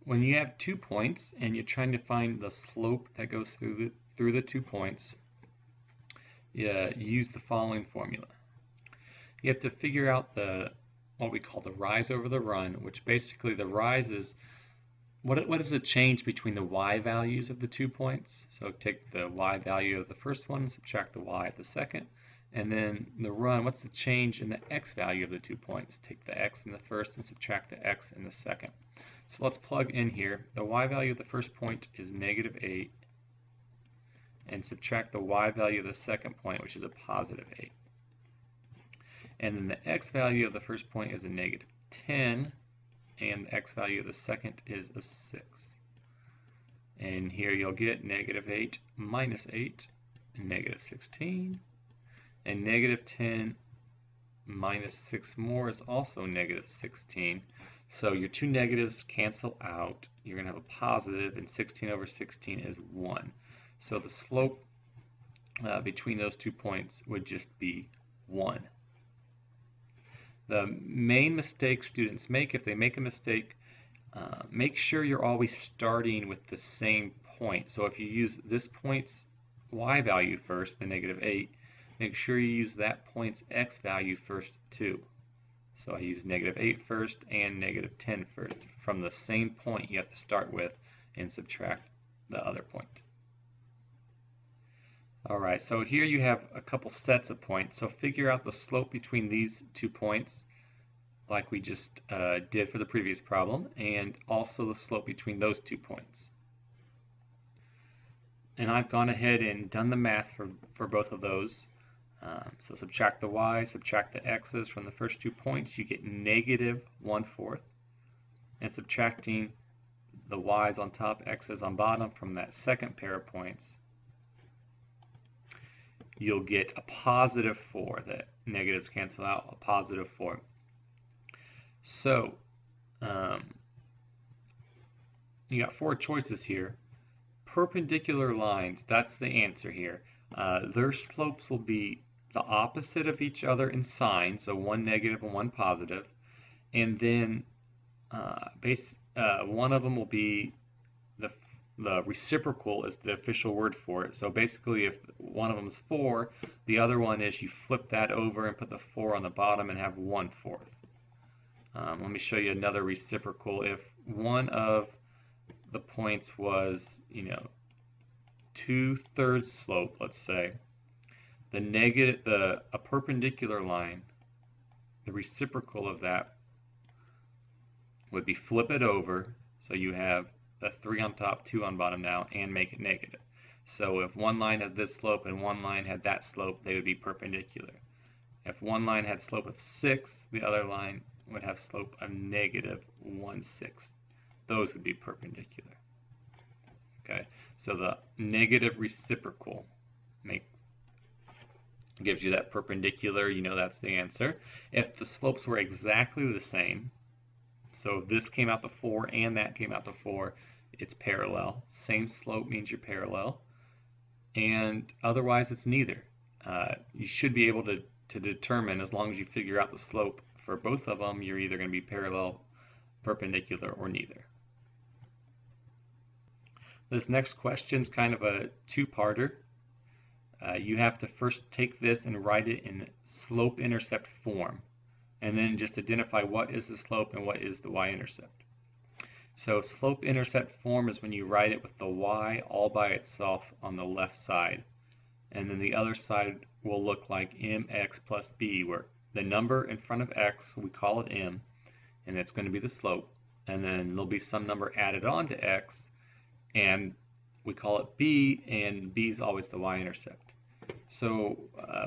when you have 2 points and you're trying to find the slope that goes through the 2 points, use the following formula. You have to figure out what we call the rise over the run, which basically the rise is what is the change between the y values of the 2 points. So take the y value of the first one, subtract the y of the second, and then the run, what's the change in the x value of the 2 points? Take the x in the first and subtract the x in the second. So let's plug in here. The y value of the first point is -8, and subtract the y value of the second point, which is a +8. And then the x value of the first point is a -10, and the x value of the second is a 6. And here you'll get -8 minus 8, -16, and -10 minus 6 more is also -16. So your two negatives cancel out. You're going to have a positive, and 16 over 16 is 1. So the slope between those 2 points would just be 1. The main mistake students make, if they make a mistake, make sure you're always starting with the same point. So if you use this point's y value first, the -8, make sure you use that point's x value first too. So I use -8 first and -10 first. From the same point you have to start with and subtract the other point. Alright, so here you have a couple sets of points. So figure out the slope between these 2 points like we just did for the previous problem, and also the slope between those 2 points. And I've gone ahead and done the math for both of those. So subtract the y, subtract the x's from the first 2 points, you get -1/4. And subtracting the y's on top, x's on bottom from that second pair of points, you'll get a +4. The negatives cancel out, a +4. So you got 4 choices here. Perpendicular lines, that's the answer here. Their slopes will be the opposite of each other in sign, so one negative and one positive, and then one of them will be the reciprocal is the official word for it. So basically if one of them is 4, the other one is you flip that over and put the 4 on the bottom and have 1/4. Let me show you another reciprocal. If one of the points was, 2/3 slope, let's say, a perpendicular line, the reciprocal of that would be flip it over, so you have a 3 on top, 2 on bottom now, and make it negative. So if one line had this slope and one line had that slope, they would be perpendicular. If one line had slope of 6, the other line would have slope of -1/6. Those would be perpendicular. Okay, so the negative reciprocal gives you that perpendicular, that's the answer. If the slopes were exactly the same, so if this came out to 4 and that came out to 4, it's parallel. Same slope means you're parallel, and otherwise it's neither. You should be able to determine, as long as you figure out the slope for both of them, you're either going to be parallel, perpendicular, or neither. This next question is kind of a two-parter. You have to first take this and write it in slope-intercept form, and then just identify what is the slope and what is the y-intercept. So slope-intercept form is when you write it with the y all by itself on the left side, and then the other side will look like mx plus b, where the number in front of x, we call it m, and it's going to be the slope, and then there'll be some number added on to x, and we call it b, and b is always the y-intercept. So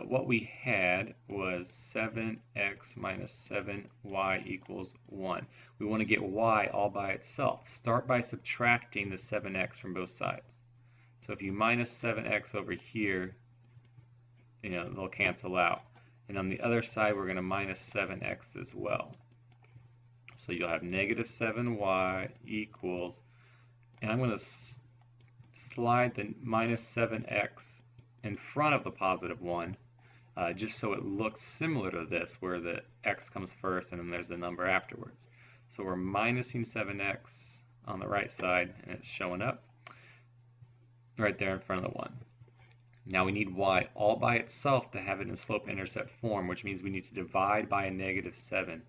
what we had was 7x minus 7y equals 1. We want to get y all by itself. Start by subtracting the 7x from both sides. So if you minus 7x over here, they'll cancel out. And on the other side, we're going to minus 7x as well. So you'll have -7y equals, and I'm going to slide the minus 7x in front of the +1, just so it looks similar to this, where the x comes first and then there's the number afterwards. So we're minusing 7x on the right side, and it's showing up right there in front of the 1. Now we need y all by itself to have it in slope-intercept form, which means we need to divide by a -7.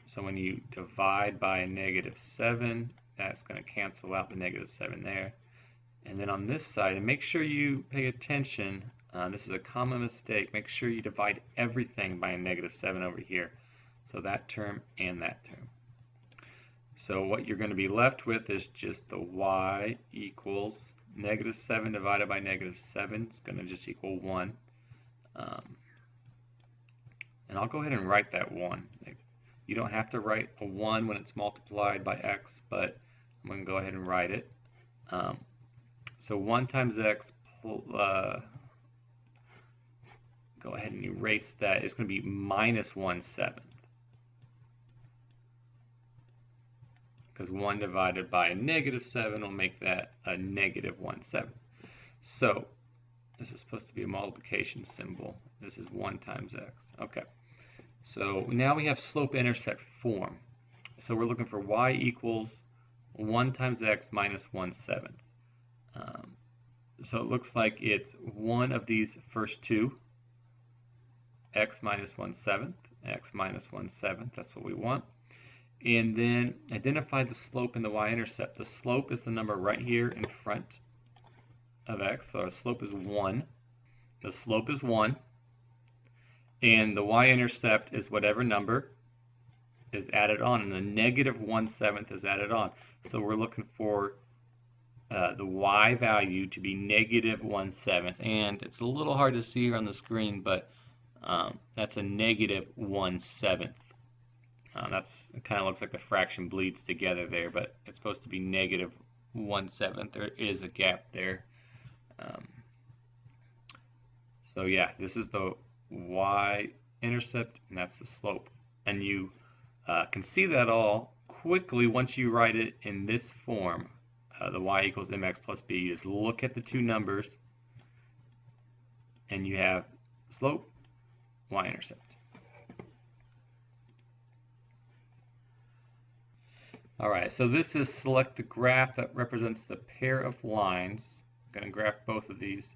So when you divide by a -7, that's going to cancel out the -7 there. And then on this side, and make sure you pay attention, this is a common mistake, make sure you divide everything by a -7 over here. So that term and that term. So what you're going to be left with is just the y equals -7 divided by -7. It's going to just equal 1. And I'll go ahead and write that 1. You don't have to write a 1 when it's multiplied by x, but I'm going to go ahead and write it. So 1 times x, go ahead and erase that. It's going to be -1/7. Because 1 divided by a -7 will make that a -1/7. So this is supposed to be a multiplication symbol. This is 1 times x. Okay. So now we have slope-intercept form. So we're looking for y equals 1 times x minus 1/7. So it looks like it's one of these first two, x minus 1/7, x minus 1/7, that's what we want. And then identify the slope in the y-intercept. The slope is the number right here in front of x, so our slope is 1. The slope is 1. And the y-intercept is whatever number is added on, and the -1/7 is added on. So we're looking for the y value to be -1/7, and it's a little hard to see here on the screen, but that's a -1/7. That's kind of looks like the fraction bleeds together there, but it's supposed to be -1/7. There is a gap there. So yeah, this is the y-intercept, and that's the slope. And you can see that all quickly once you write it in this form. The y equals mx plus b. You just look at the two numbers, and you have slope, y-intercept. All right, so this is select the graph that represents the pair of lines. I'm going to graph both of these.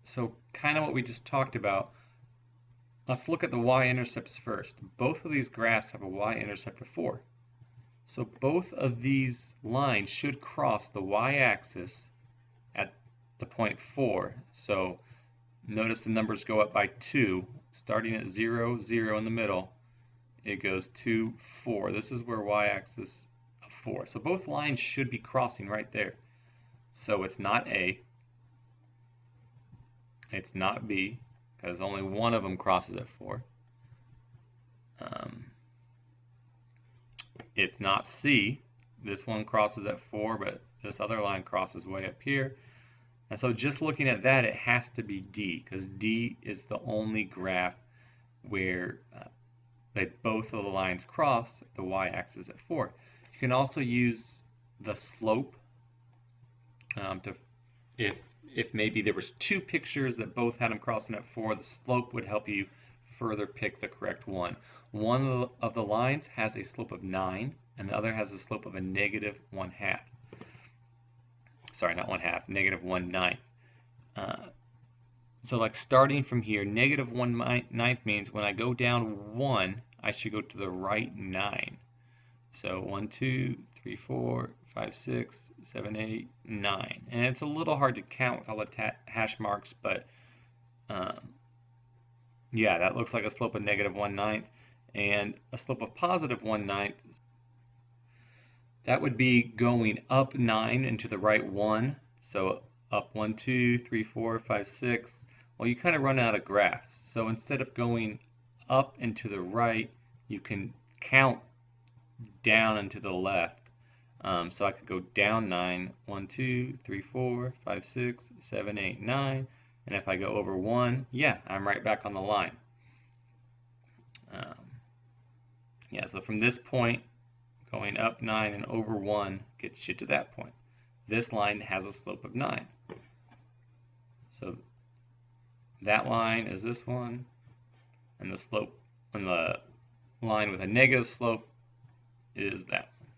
So kind of what we just talked about. Let's look at the y-intercepts first. Both of these graphs have a y-intercept of 4. So both of these lines should cross the y-axis at the point 4. So notice the numbers go up by 2, starting at 0, 0 in the middle. It goes 2, 4. This is where y-axis of 4. So both lines should be crossing right there. So it's not A, it's not B, because only one of them crosses at 4. It's not C. This one crosses at 4, but this other line crosses way up here. And so just looking at that, it has to be D, because D is the only graph where both of the lines cross the y-axis at 4. You can also use the slope if maybe there was two pictures that both had them crossing at 4, the slope would help you further pick the correct one. One of the lines has a slope of 9, and the other has a slope of a -1/2. Sorry, not 1/2, -1/9. So like starting from here, -1/9 means when I go down 1, I should go to the right 9. So 1, 2, 3, 4, 5, 6, 7, 8, 9. And it's a little hard to count with all the hash marks, but yeah, that looks like a slope of -1/9 and a slope of +1/9. That would be going up 9 and to the right 1. So up 1, 2, 3, 4, 5, 6. Well, you kind of run out of graphs. So instead of going up and to the right, you can count down and to the left. So I could go down 9, 1, 2, 3, 4, 5, 6, 7, 8, 9. And if I go over 1, yeah, I'm right back on the line. Yeah, so from this point, going up 9 and over 1 gets you to that point. This line has a slope of 9. So that line is this one, and the slope on the line with a negative slope is that one.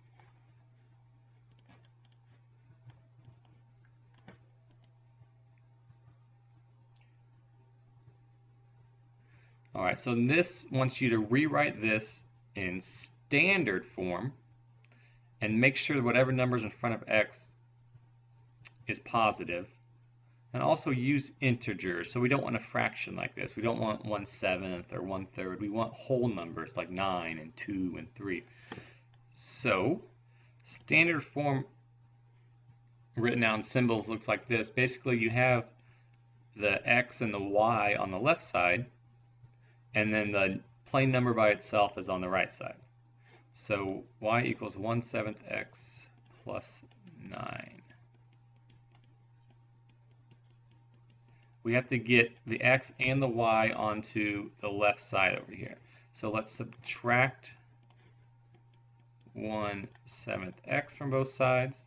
All right, so this wants you to rewrite this in standard form and make sure that whatever number's in front of x is positive. And also use integers. So we don't want a fraction like this. We don't want 1/7 or 1/3. We want whole numbers like 9 and 2 and 3. So standard form written out in symbols looks like this. Basically, you have the x and the y on the left side, and then the plain number by itself is on the right side. So y equals 1/7 x plus 9. We have to get the x and the y onto the left side over here. So let's subtract 1/7 x from both sides.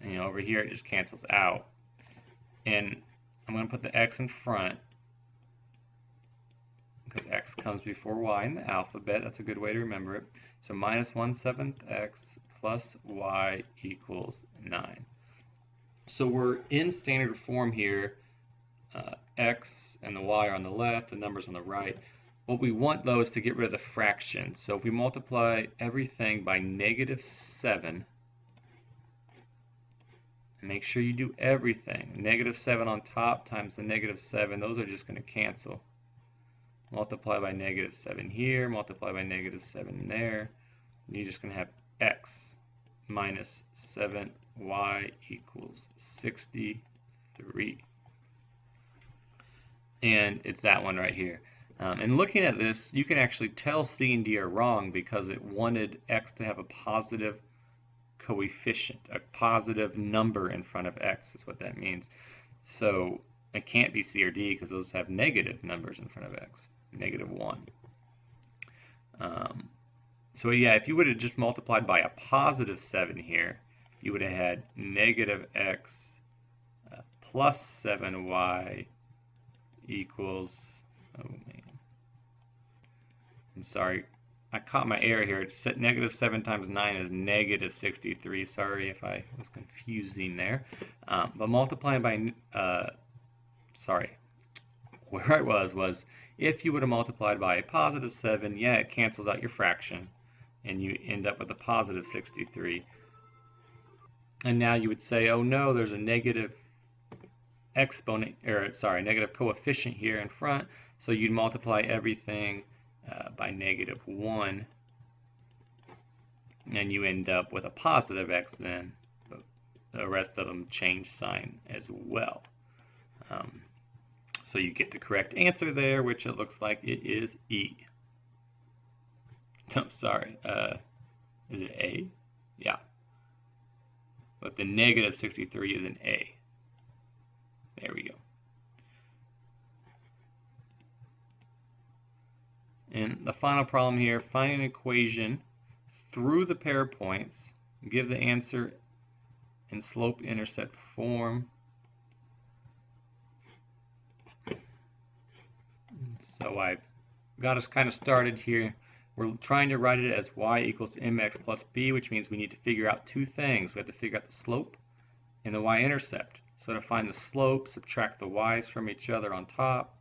And over here it just cancels out. And I'm going to put the x in front because x comes before y in the alphabet. That's a good way to remember it. So minus 1/7 x plus y equals 9. So we're in standard form here. X and the y are on the left, the numbers on the right. What we want though is to get rid of the fraction. So if we multiply everything by -7, and make sure you do everything. -7 on top times the -7, those are just going to cancel. Multiply by -7 here, multiply by -7 there. And you're just going to have x minus 7y equals 63. And it's that one right here. And looking at this, you can actually tell C and D are wrong because it wanted x to have a positive coefficient, a positive number in front of x is what that means. So it can't be C or D because those have negative numbers in front of x, -1. So yeah, if you would have just multiplied by a +7 here, you would have had -x plus 7y equals, oh man, I'm sorry, I caught my error here. It's -7 times 9 is -63. Sorry if I was confusing there. But multiplying by, sorry, where I was if you would have multiplied by a +7, yeah, it cancels out your fraction, and you end up with a +63. And now you would say, oh no, there's a negative exponent, or sorry, negative coefficient here in front, so you'd multiply everything by -1, and you end up with a positive x then, but the rest of them change sign as well. So you get the correct answer there, which it looks like it is E. No, sorry, is it A? Yeah. But the -63 is an A. There we go. And the final problem here, find an equation through the pair of points, give the answer in slope-intercept form. So I've got us kind of started here. We're trying to write it as y equals mx plus b, which means we need to figure out two things. We have to figure out the slope and the y-intercept. So to find the slope, subtract the y's from each other on top,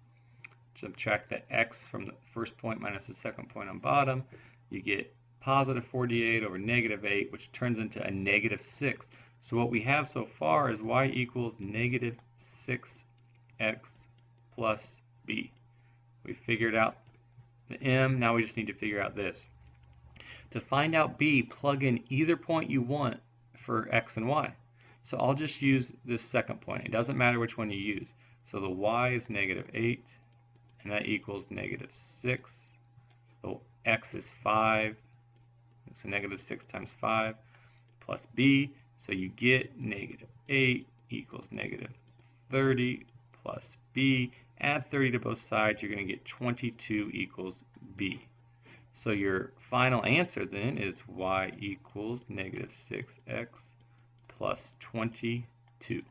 subtract the x from the first point minus the second point on bottom. You get +48 over -8, which turns into a -6. So what we have so far is y equals -6x plus b. We figured out the m, now we just need to figure out this. To find out b, plug in either point you want for x and y. So I'll just use this second point. It doesn't matter which one you use. So the y is -8, and that equals -6. The x is 5, so -6 times 5, plus b, so you get -8 equals -30 plus b. Add 30 to both sides, you're going to get 22 equals b. So your final answer then is y equals -6x plus 22.